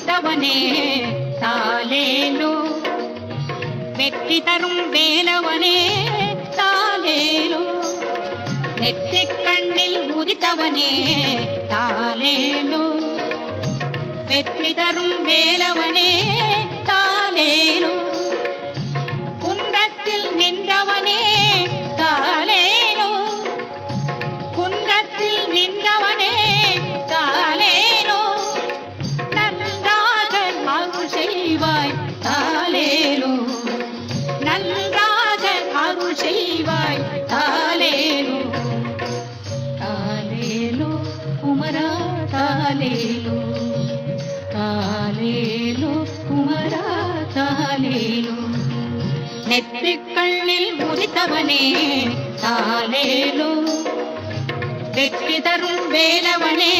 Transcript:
உதித்தவனே தாலேலோ, வெற்றி தரும் வேலவனே தாலேலோ, நெற்றிக் கண்ணில் உதித்தவனே தாலேலோ, வெற்றி தரும் வேலவனே தாலேலோ, குன்றத்தில் நின்றவனே தாலேலோ, குன்றத்தில் நின்றவனே தாலேலோ, நன்றாக அருள் செய்வாய் தாலேலோ, நன்றாக அருள் செய்வாய் தாலேலோ, தாலேலோ குமரா தாலேலோ, தாலேலோ குமரா தாலேலோ, நெற்றிக் கண்ணில் உதித்தவனே தாலேலோ, வெற்றி தரும் வேலவனே